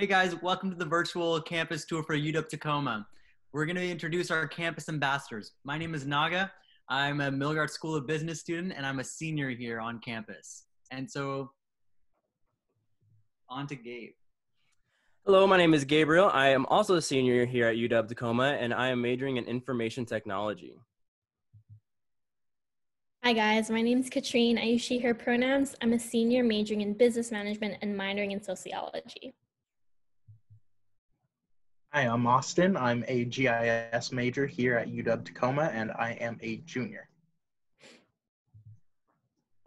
Hey guys, welcome to the virtual campus tour for UW Tacoma. We're going to introduce our campus ambassadors. My name is Naga. I'm a Milgard School of Business student and I'm a senior here on campus. And so, on to Gabe. Hello, my name is Gabriel. I am also a senior here at UW Tacoma, and I am majoring in information technology. Hi guys, my name is Katrine. I use she, her pronouns. I'm a senior majoring in business management and minoring in sociology. Hi, I'm Austin. I'm a GIS major here at UW Tacoma, and I am a junior.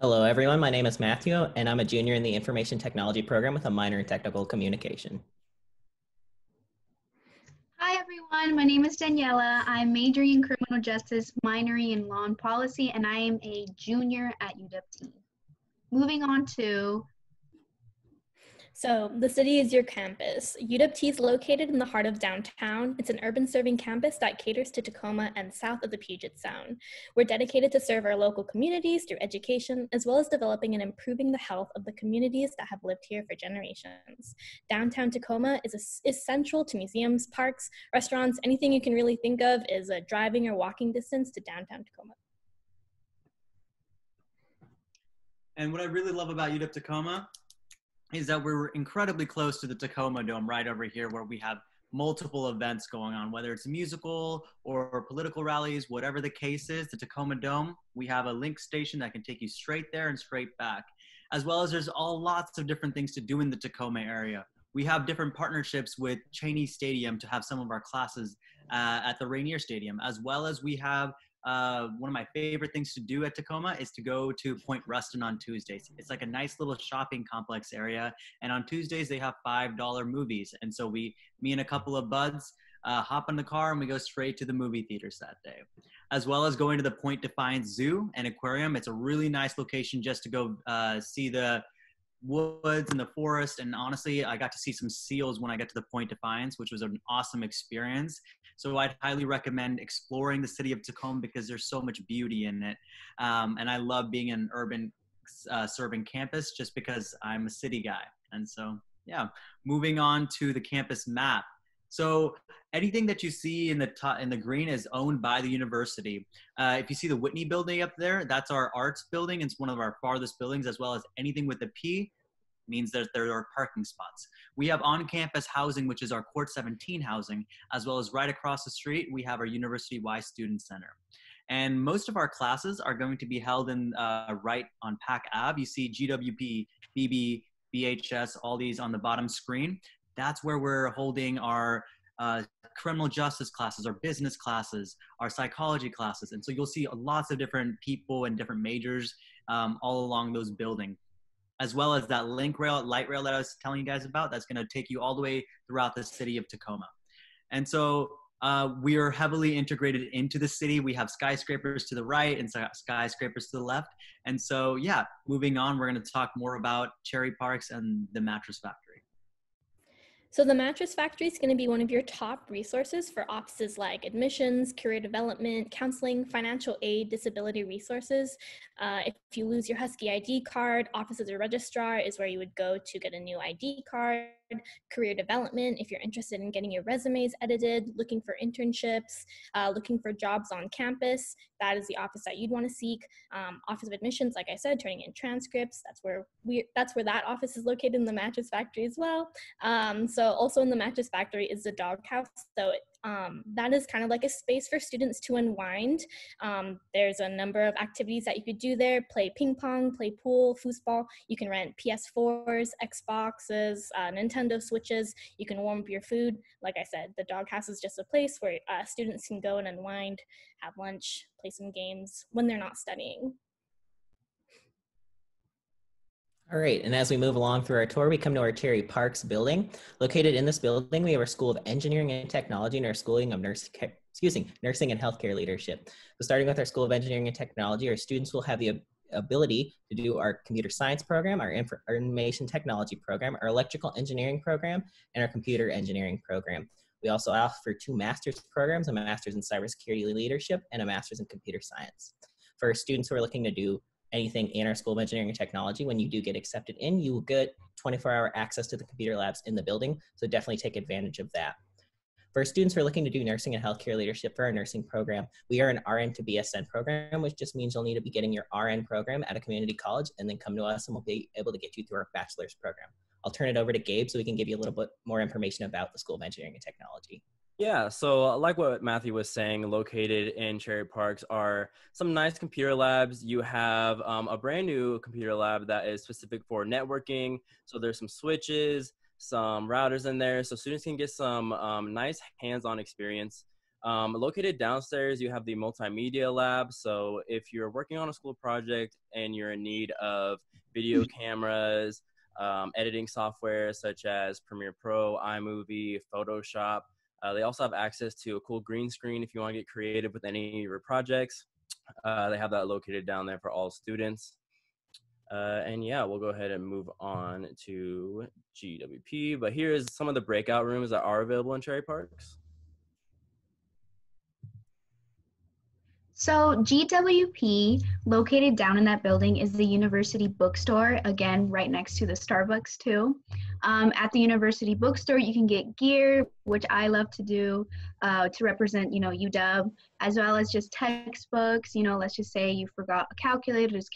Hello, everyone. My name is Matthew, and I'm a junior in the information technology program with a minor in technical communication. Hi, everyone. My name is Daniela. I'm majoring in criminal justice, minoring in law and policy, and I am a junior at UW. Moving on to... So the city is your campus. UW is located in the heart of downtown. It's an urban serving campus that caters to Tacoma and south of the Puget Sound. We're dedicated to serve our local communities through education, as well as developing and improving the health of the communities that have lived here for generations. Downtown Tacoma is central to museums, parks, restaurants. Anything you can really think of is a driving or walking distance to downtown Tacoma. And what I really love about UW Tacoma is that we're incredibly close to the Tacoma Dome right over here, where we have multiple events going on, whether it's a musical or political rallies, whatever the case is. The Tacoma Dome, we have a link station that can take you straight there and straight back, as well as there's lots of different things to do in the Tacoma area. We have different partnerships with Cheney Stadium to have some of our classes at the Rainier Stadium, as well as we have one of my favorite things to do at Tacoma is to go to Point Ruston on Tuesdays. It's like a nice little shopping complex area. And on Tuesdays, they have $5 movies. And so me and a couple of buds hop in the car and we go straight to the movie theaters that day. As well as going to the Point Defiance Zoo and Aquarium. It's a really nice location just to go see the woods and the forest, and honestly I got to see some seals when I got to the Point Defiance, which was an awesome experience. So I'd highly recommend exploring the city of Tacoma because there's so much beauty in it, and I love being an urban serving campus just because I'm a city guy. And so yeah, moving on to the campus map. So anything that you see in the green is owned by the university. If you see the Whitney building up there, that's our arts building. It's one of our farthest buildings, as well as anything with a P means that there are parking spots. We have on-campus housing, which is our Court 17 housing, as well as right across the street, we have our University-wide Student Center. And most of our classes are going to be held in right on Pack Ave. You see GWP, BB, BHS, all these on the bottom screen. That's where we're holding our criminal justice classes, our business classes, our psychology classes. And so you'll see lots of different people and different majors all along those buildings, as well as that light rail that I was telling you guys about. That's going to take you all the way throughout the city of Tacoma. And so we are heavily integrated into the city. We have skyscrapers to the right and skyscrapers to the left. And so, yeah, moving on, we're going to talk more about Cherry Parks and the Mattress Factory. So the Mattress Factory is going to be one of your top resources for offices like admissions, career development, counseling, financial aid, disability resources. If you lose your Husky ID card, Office of the Registrar is where you would go to get a new ID card. Career development, if you're interested in getting your resumes edited, looking for internships, looking for jobs on campus, that is the office that you'd want to seek. Office of Admissions, like I said, turning in transcripts, that's where that office is located in the Mattress Factory as well. So also in the Mattress Factory is the doghouse. So that is kind of like a space for students to unwind. There's a number of activities that you could do there: play ping pong, play pool, foosball. You can rent PS4s, Xboxes, Nintendo Switches. You can warm up your food. Like I said, the doghouse is just a place where students can go and unwind, have lunch, play some games when they're not studying. All right, and as we move along through our tour, we come to our Cherry Parks building. Located in this building, we have our School of Engineering and Technology and our Schooling of Nursing and Healthcare Leadership. So starting with our School of Engineering and Technology, our students will have the ability to do our computer science program, our information technology program, our electrical engineering program, and our computer engineering program. We also offer 2 master's programs, a master's in cybersecurity leadership and a master's in computer science. For students who are looking to do anything in our School of Engineering and Technology, when you do get accepted in, you will get 24-hour access to the computer labs in the building. So definitely take advantage of that. For students who are looking to do nursing and healthcare leadership for our nursing program, we are an RN to BSN program, which just means you'll need to be getting your RN program at a community college and then come to us and we'll be able to get you through our bachelor's program. I'll turn it over to Gabe so we can give you a little bit more information about the School of Engineering and Technology. Yeah, so like what Matthew was saying, located in Cherry Parks are some nice computer labs. You have a brand new computer lab that is specific for networking. So there's some switches, some routers in there, so students can get some nice hands-on experience. Located downstairs, you have the multimedia lab. So if you're working on a school project and you're in need of video cameras, editing software such as Premiere Pro, iMovie, Photoshop, they also have access to a cool green screen if you want to get creative with any of your projects. They have that located down there for all students. And yeah, we'll go ahead and move on to GWP. But here's some of the breakout rooms that are available in Cherry Parks. So GWP, located down in that building, is the University Bookstore, again, right next to the Starbucks too. At the University Bookstore, you can get gear, which I love to do, to represent, UW, as well as just textbooks. Let's just say you forgot a calculator, there's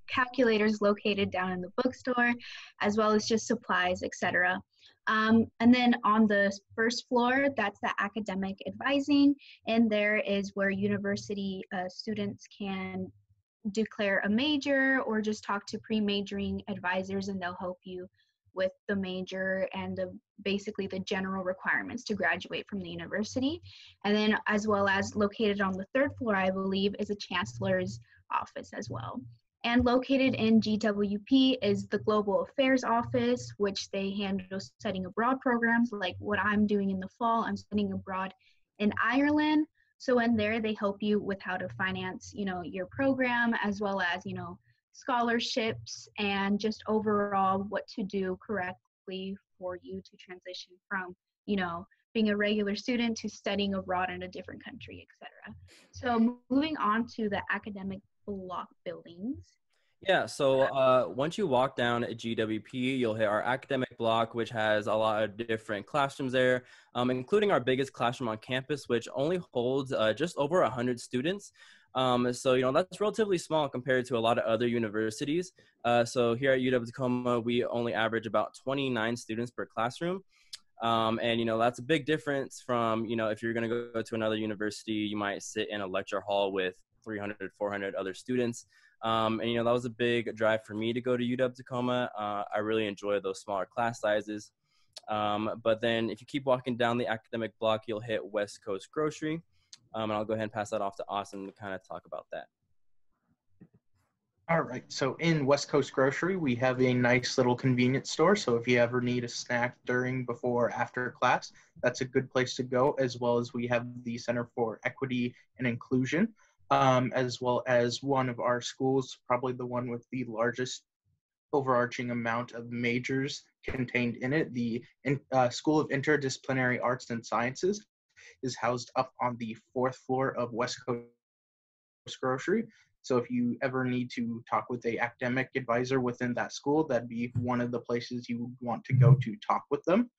calculators located down in the bookstore, as well as just supplies, etc. And then on the first floor, that's the academic advising, and there is where university students can declare a major or just talk to pre-majoring advisors, and they'll help you with the major and basically the general requirements to graduate from the university. And then as well as located on the third floor, I believe, is a chancellor's office as well. And located in GWP is the Global Affairs Office, which they handle studying abroad programs like what I'm doing in the fall. I'm studying abroad in Ireland. So in there, they help you with how to finance, your program, as well as, scholarships and just overall what to do correctly for you to transition from, being a regular student to studying abroad in a different country, etc. So moving on to the academic block buildings. Yeah, so once you walk down at GWP, you'll hit our academic block, which has a lot of different classrooms there, including our biggest classroom on campus, which only holds just over 100 students. So, that's relatively small compared to a lot of other universities. So here at UW Tacoma, we only average about 29 students per classroom. And, that's a big difference from, if you're going to go to another university, you might sit in a lecture hall with 300, 400 other students. And, that was a big drive for me to go to UW Tacoma. I really enjoy those smaller class sizes. But then if you keep walking down the academic block, you'll hit West Coast Grocery. And I'll go ahead and pass that off to Austin to kind of talk about that. All right, so in West Coast Grocery, we have a nice little convenience store. So if you ever need a snack during, before, after class, that's a good place to go, as well as we have the Center for Equity and Inclusion, as well as one of our schools, probably the one with the largest overarching amount of majors contained in it. The School of Interdisciplinary Arts and Sciences is housed up on the 4th floor of West Coast Grocery. So if you ever need to talk with an academic advisor within that school, that'd be one of the places you would want to go to talk with them,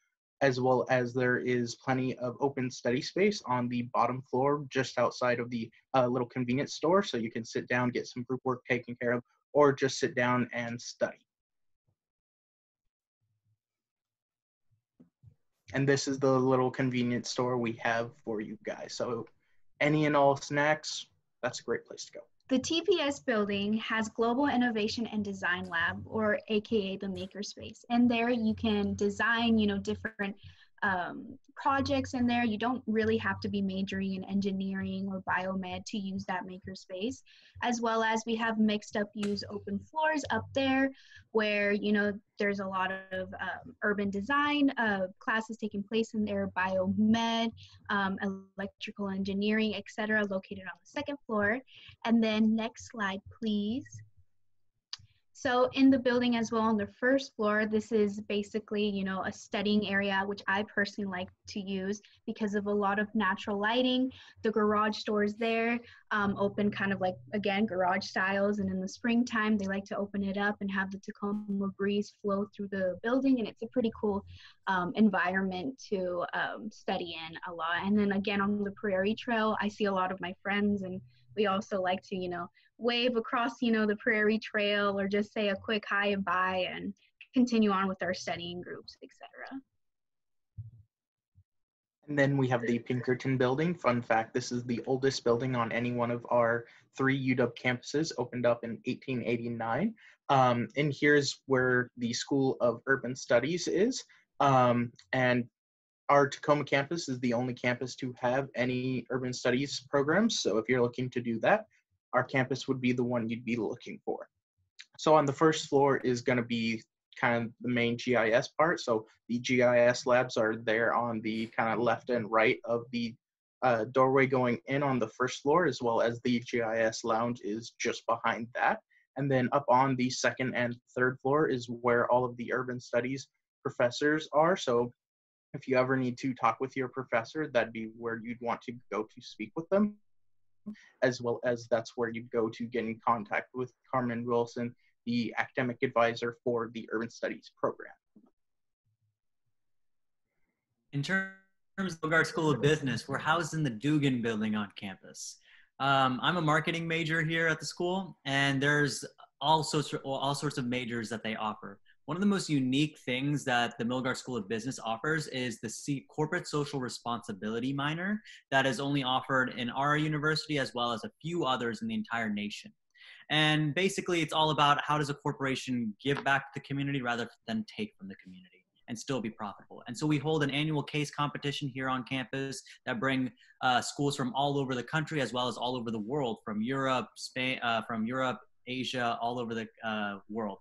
as well as there is plenty of open study space on the bottom floor just outside of the little convenience store. So you can sit down, get some group work taken care of, or just sit down and study. And this is the little convenience store we have for you guys. So any and all snacks, that's a great place to go. The TPS building has Global Innovation and Design Lab, or AKA the Makerspace. And there you can design, different projects in there. You don't really have to be majoring in engineering or biomed to use that makerspace, as well as we have mixed up use open floors up there where, there's a lot of urban design classes taking place in there, biomed, electrical engineering, etc., located on the 2nd floor. And then next slide, please. So in the building as well on the first floor, this is basically, a studying area, which I personally like to use because of a lot of natural lighting. The garage doors there open kind of like, again, garage styles. And in the springtime, they like to open it up and have the Tacoma breeze flow through the building. And it's a pretty cool environment to study in a lot. And then again, on the Prairie Trail, I see a lot of my friends, and we also like to, wave across, the Prairie Trail, or just say a quick hi and bye and continue on with our studying groups, etc. And then we have the Pinkerton Building. Fun fact, this is the oldest building on any one of our 3 UW campuses, opened up in 1889. And here's where the School of Urban Studies is. And our Tacoma campus is the only campus to have any urban studies programs. So if you're looking to do that, our campus would be the one you'd be looking for. So on the first floor is going to be kind of the main GIS part. So the GIS labs are there on the kind of left and right of the doorway going in on the first floor, as well as the GIS lounge is just behind that. And then up on the second and third floor is where all of the urban studies professors are. So if you ever need to talk with your professor, that'd be where you'd want to go to speak with them, as well as that's where you'd go to get in contact with Carmen Wilson, the academic advisor for the Urban Studies program. In terms of Bogart School of Business, we're housed in the Dugan building on campus. I'm a marketing major here at the school, and there's all sorts of majors that they offer. One of the most unique things that the Milgard School of Business offers is the Corporate Social Responsibility minor that is only offered in our university as well as a few others in the entire nation. And basically, it's all about how does a corporation give back to the community rather than take from the community and still be profitable. And so we hold an annual case competition here on campus that bring schools from all over the country as well as all over the world, from Europe, Spain, Asia, all over the world.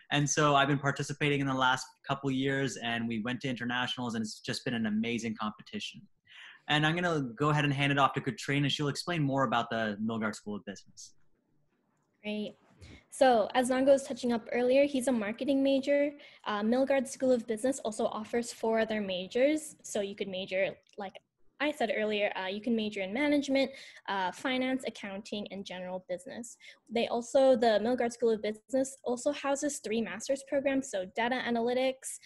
And so I've been participating in the last couple years, and we went to internationals, and it's just been an amazing competition. And I'm gonna go ahead and hand it off to Katrina. She'll explain more about the Milgard School of Business. Great. So as Nango was touching up earlier, he's a marketing major. Milgard School of Business also offers 4 other majors. So you could major, like I said earlier, you can major in management, finance, accounting, and general business. The Milgard School of Business also houses 3 master's programs, so data analytics,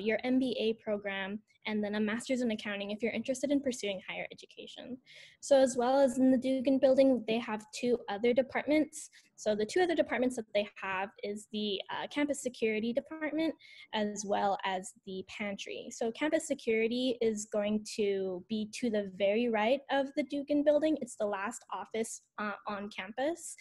your MBA program, and then a master's in accounting if you're interested in pursuing higher education. So as well as in the Dugan building, they have 2 other departments. So the 2 other departments that they have is the campus security department as well as the pantry. So campus security is going to be to the very right of the Dugan building. It's the last office on campus.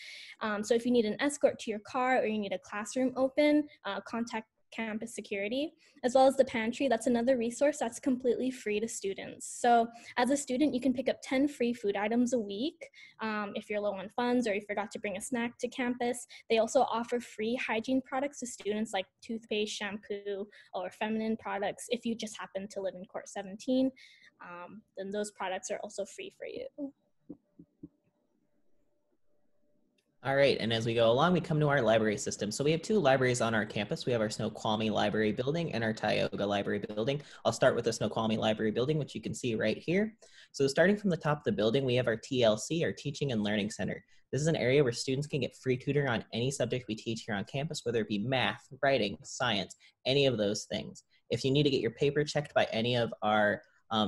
So if you need an escort to your car or you need a classroom open, contact campus security, as well as the pantry. That's another resource that's completely free to students. So as a student, you can pick up 10 free food items a week if you're low on funds or you forgot to bring a snack to campus. They also offer free hygiene products to students like toothpaste, shampoo, or feminine products. If you just happen to live in Court 17, then those products are also free for you. All right, and as we go along, we come to our library system. So we have 2 libraries on our campus. We have our Snoqualmie Library Building and our Tioga Library Building. I'll start with the Snoqualmie Library Building, which you can see right here. So starting from the top of the building, we have our TLC, our Teaching and Learning Center. This is an area where students can get free tutoring on any subject we teach here on campus, whether it be math, writing, science, any of those things. If you need to get your paper checked by any of our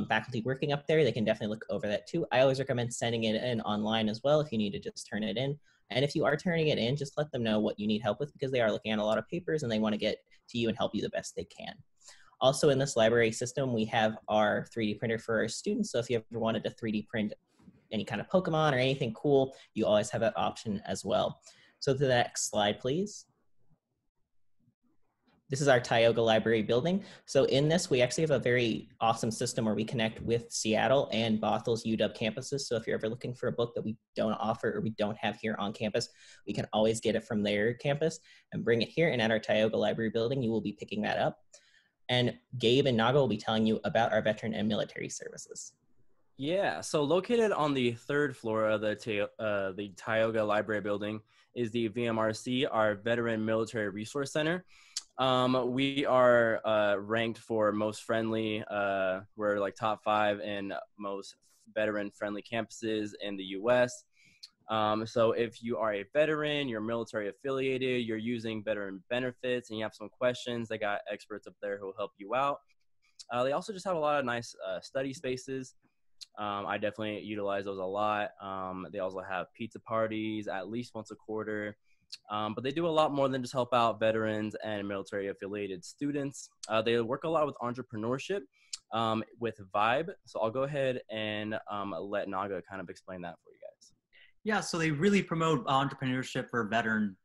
faculty working up there, they can definitely look over that too. I always recommend sending it in online as well if you need to just turn it in. And if you are turning it in, just let them know what you need help with because they are looking at a lot of papers and they want to get to you and help you the best they can. Also in this library system, we have our 3D printer for our students. So if you ever wanted to 3D print any kind of Pokemon or anything cool, you always have that option as well. So to the next slide, please. This is our Tioga Library Building. So in this, we actually have a very awesome system where we connect with Seattle and Bothel's UW campuses. So if you're ever looking for a book that we don't offer or we don't have here on campus, we can always get it from their campus and bring it here. And at our Tioga Library Building, you will be picking that up. And Gabe and Naga will be telling you about our veteran and military services. Yeah, so located on the 3rd floor of the Tioga Library Building is the VMRC, our Veteran Military Resource Center. We are ranked for most friendly. We're like top 5 in most veteran-friendly campuses in the U.S. So if you are a veteran, you're military affiliated, you're using veteran benefits, and you have some questions, they got experts up there who will help you out. They also just have a lot of nice study spaces. I definitely utilize those a lot. They also have pizza parties at least once a quarter. But they do a lot more than just help out veterans and military affiliated students. They work a lot with entrepreneurship with Vibe. So I'll go ahead and let Naga kind of explain that for you guys. Yeah, so they really promote entrepreneurship for veterans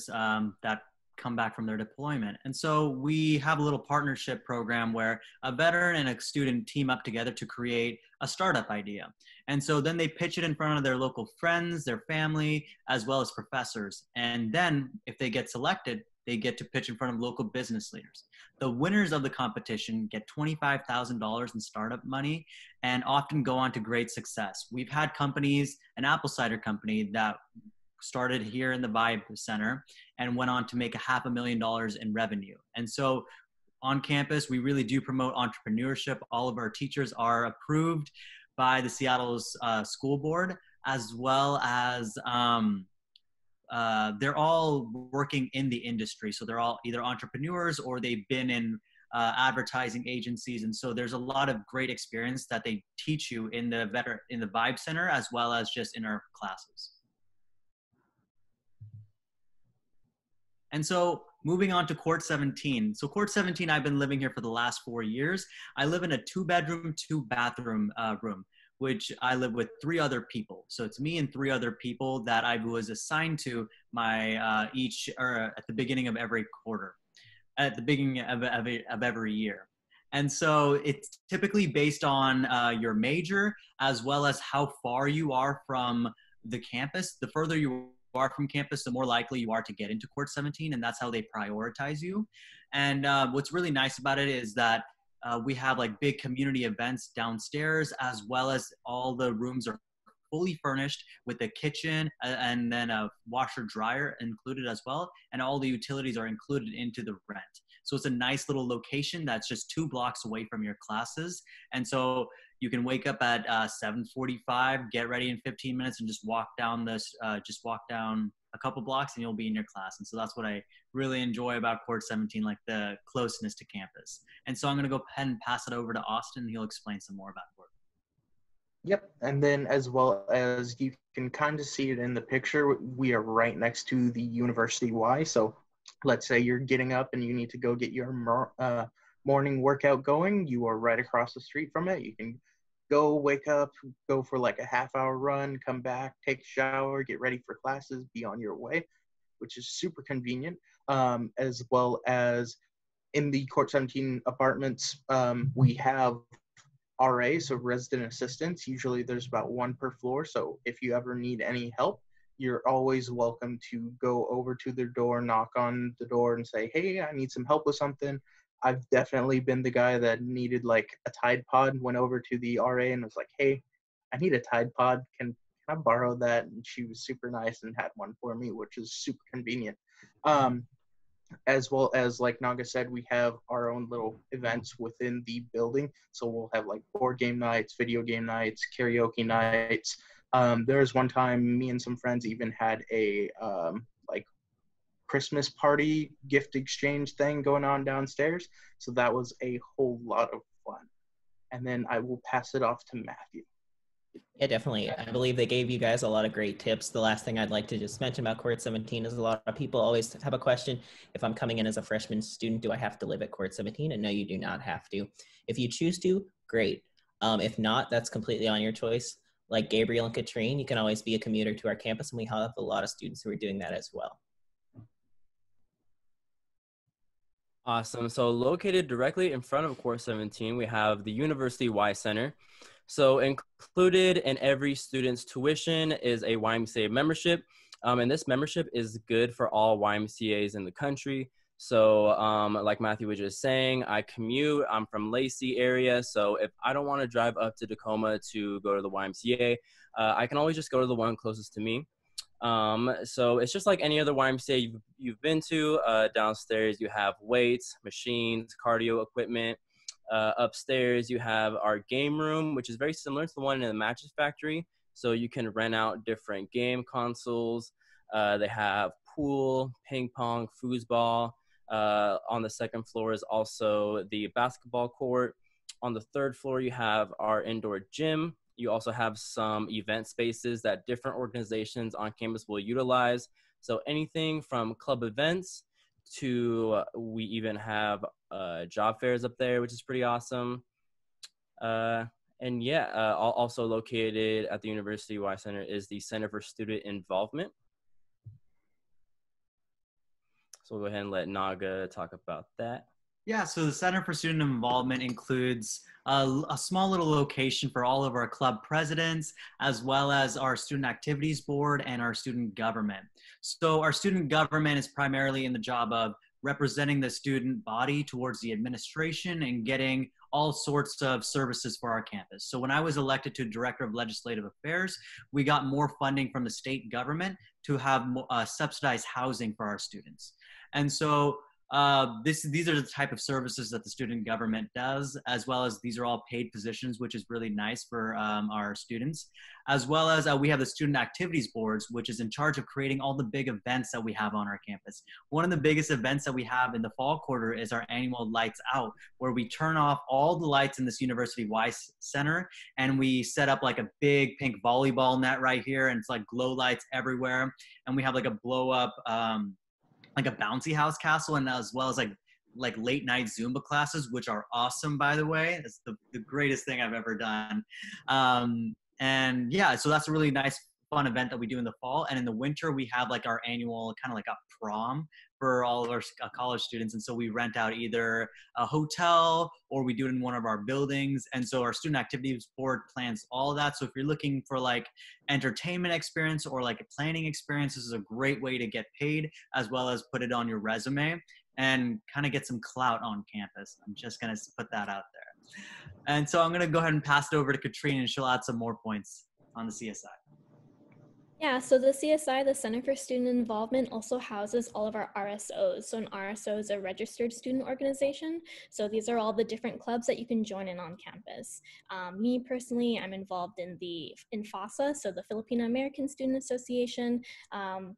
that come back from their deployment. And so we have a little partnership program where a veteran and a student team up together to create a startup idea. And so then they pitch it in front of their local friends, their family, as well as professors. And then if they get selected, they get to pitch in front of local business leaders. The winners of the competition get $25,000 in startup money and often go on to great success. We've had companies, an apple cider company that started here in the Vibe Center and went on to make $500,000 in revenue. And so on campus, we really do promote entrepreneurship. All of our teachers are approved by the Seattle's school board, as well as they're all working in the industry. So they're all either entrepreneurs or they've been in advertising agencies. And so there's a lot of great experience that they teach you in the Vibe Center, as well as just in our classes. And so moving on to Court 17. So Court 17, I've been living here for the last 4 years. I live in a 2-bedroom, 2-bathroom room, which I live with 3 other people. So it's me and 3 other people that I was assigned to my at the beginning of every quarter, at the beginning of every year. And so it's typically based on your major, as well as how far you are from the campus. The further you are from campus, the more likely you are to get into Court 17, and that's how they prioritize you. And what's really nice about it is that we have like big community events downstairs, as well as all the rooms are fully furnished with a kitchen and then a washer dryer included as well. And all the utilities are included into the rent. So it's a nice little location that's just 2 blocks away from your classes. And so you can wake up at 7:45, get ready in 15 minutes, and just walk down a couple blocks and you'll be in your class. And so that's what I really enjoy about Court 17, like the closeness to campus. And so I'm going to go ahead and pass it over to Austin. He'll explain some more about Court. Yep, and then as well as you can kind of see it in the picture, we are right next to the University Y. So let's say you're getting up and you need to go get your morning workout going. You are right across the street from it. You can go wake up, go for like a half-hour run, come back, take a shower, get ready for classes, be on your way, which is super convenient. As well as in the Court 17 apartments, we have RA, so resident assistants. Usually there's about 1 per floor. So if you ever need any help, you're always welcome to go over to their door, knock on the door and say, hey, I need some help with something. I've definitely been the guy that needed like a Tide Pod, went over to the RA and was like, hey, I need a Tide Pod. Can I borrow that? And she was super nice and had one for me, which is super convenient. As well as, like Naga said, we have our own little events within the building. So we'll have like board game nights, video game nights, karaoke nights. There was one time me and some friends even had a like Christmas party gift exchange thing going on downstairs. So that was a whole lot of fun. And then I will pass it off to Matthew. Yeah, definitely. I believe they gave you guys a lot of great tips. The last thing I'd like to just mention about Court 17 is a lot of people always have a question. If I'm coming in as a freshman student, do I have to live at Court 17? And no, you do not have to. If you choose to, great. If not, that's completely on your choice. Like Gabriel and Katrine, you can always be a commuter to our campus, and we have a lot of students who are doing that as well. Awesome. So located directly in front of Court 17, we have the University Y Center. So included in every student's tuition is a YMCA membership. And this membership is good for all YMCAs in the country. So like Matthew was just saying, I commute, I'm from Lacey area. So if I don't want to drive up to Tacoma to go to the YMCA, I can always just go to the one closest to me. So it's just like any other YMCA you've been to. Downstairs you have weights, machines, cardio equipment. Upstairs you have our game room, which is very similar to the one in the Mattress Factory. So you can rent out different game consoles. They have pool, ping pong, foosball. On the second floor is also the basketball court. On the third floor, you have our indoor gym. You also have some event spaces that different organizations on campus will utilize. So anything from club events to we even have job fairs up there, which is pretty awesome. And yeah, also located at the University Y Center is the Center for Student Involvement. So we'll go ahead and let Naga talk about that. Yeah, so the Center for Student Involvement includes a small little location for all of our club presidents, as well as our student activities board and our student government. So our student government is primarily in the job of representing the student body towards the administration and getting all sorts of services for our campus. So when I was elected to Director of Legislative Affairs, we got more funding from the state government to have subsidized housing for our students. And so these are the type of services that the student government does, as well as these are all paid positions, which is really nice for our students, as well as we have the student activities boards, which is in charge of creating all the big events that we have on our campus. One of the biggest events that we have in the fall quarter is our annual Lights Out, where we turn off all the lights in this University Y Center, and we set up like a big pink volleyball net right here, and it's like glow lights everywhere, and we have like a blow up like a bouncy house castle, and as well as like late night Zumba classes, which are awesome, by the way. It's the greatest thing I've ever done. And yeah, so that's a really nice, fun event that we do in the fall. And in the winter, we have like our annual kind of like a prom for all of our college students. And so we rent out either a hotel or we do it in one of our buildings. And so our student activities board plans all of that. So if you're looking for like entertainment experience or like a planning experience, this is a great way to get paid, as well as put it on your resume and kind of get some clout on campus. I'm just going to put that out there. And so I'm going to go ahead and pass it over to Katrina, and she'll add some more points on the CSI. Yeah, so the CSI, the Center for Student Involvement, also houses all of our RSOs. So an RSO is a registered student organization. So these are all the different clubs that you can join in on campus. Me personally, I'm involved in FASA, so the Filipino American Student Association.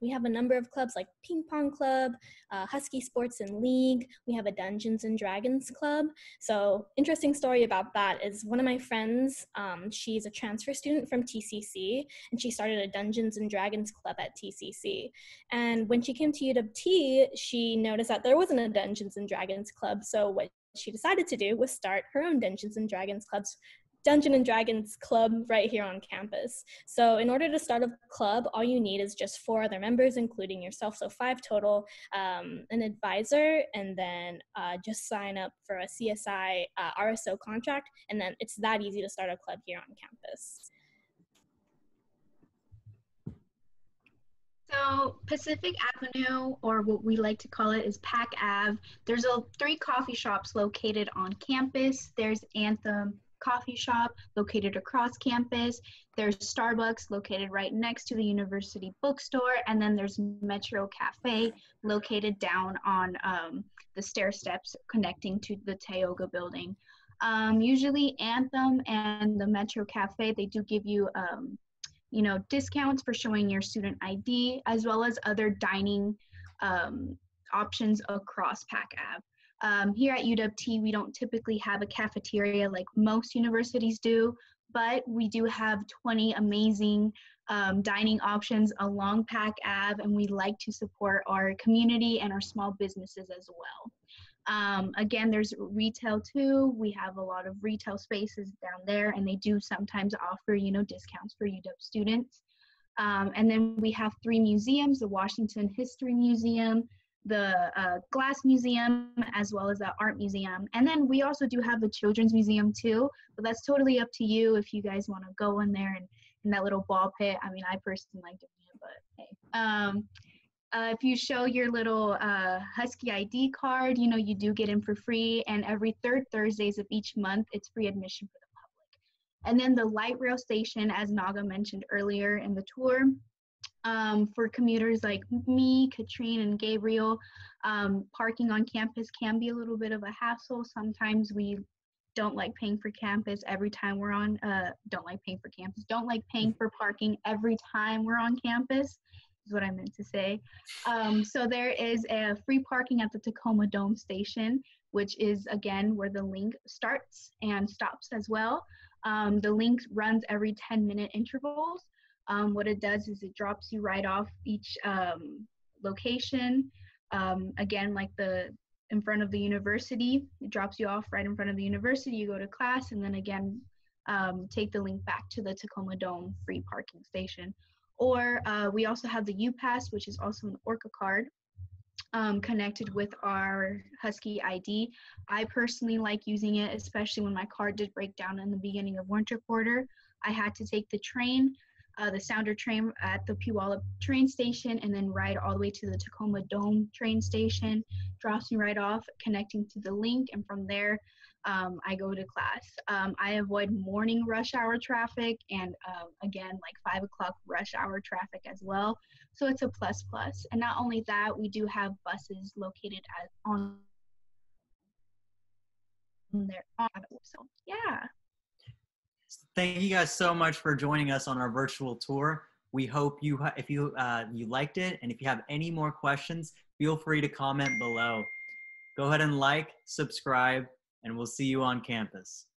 We have a number of clubs like Ping Pong Club, Husky Sports and League. We have a Dungeons and Dragons Club. So interesting story about that is one of my friends, she's a transfer student from TCC, and she started a Dungeons and Dragons Club at TCC. And when she came to UW, she noticed that there wasn't a Dungeons and Dragons Club. So what she decided to do was start her own Dungeons and Dragons Club right here on campus. So in order to start a club, all you need is just 4 other members, including yourself, so 5 total, an advisor, and then just sign up for a CSI RSO contract, and then it's that easy to start a club here on campus. So Pacific Avenue, or what we like to call it, is Pac Ave. There's 3 coffee shops located on campus. There's Anthem Coffee Shop located across campus. There's Starbucks located right next to the University Bookstore. And then there's Metro Cafe located down on the stair steps connecting to the Tioga building. Usually Anthem and the Metro Cafe, they do give you discounts for showing your student ID, as well as other dining options across Pac Ave. Here at UW, we don't typically have a cafeteria like most universities do, but we do have 20 amazing dining options along Pac Ave, and we like to support our community and our small businesses as well. Again, there's retail too. We have a lot of retail spaces down there, and they do sometimes offer, discounts for UW students. And then we have 3 museums: the Washington History Museum, the Glass Museum, as well as the Art Museum. And then we also do have the Children's Museum too, but that's totally up to you if you guys want to go in there and in that little ball pit. I mean, I personally like doing it, but hey. If you show your little Husky ID card, you do get in for free, and every 3rd Thursdays of each month, it's free admission for the public. And then the light rail station, as Naga mentioned earlier in the tour, For commuters like me, Katrine, and Gabriel, parking on campus can be a little bit of a hassle. Sometimes we don't like paying for campus every time we're on, don't like paying for parking every time we're on campus, is what I meant to say. So there is a free parking at the Tacoma Dome station, which is, again, where the link starts and stops as well. The link runs every 10-minute intervals. What it does is it drops you right off each location. Again, like in front of the university, it drops you off right in front of the university. You go to class, and then again, take the link back to the Tacoma Dome free parking station. Or we also have the U-Pass, which is also an ORCA card, connected with our Husky ID. I personally like using it, especially when my car did break down in the beginning of winter quarter. I had to take the train, the Sounder train at the Puyallup train station, and then ride all the way to the Tacoma Dome train station. Drops me right off, connecting to the link, and from there, I go to class. I avoid morning rush hour traffic, and again, like 5 o'clock rush hour traffic as well. So it's a plus. And not only that, we do have buses located on there. So yeah. Thank you guys so much for joining us on our virtual tour. We hope you liked it, and if you have any more questions, feel free to comment below. Go ahead and like, subscribe, and we'll see you on campus.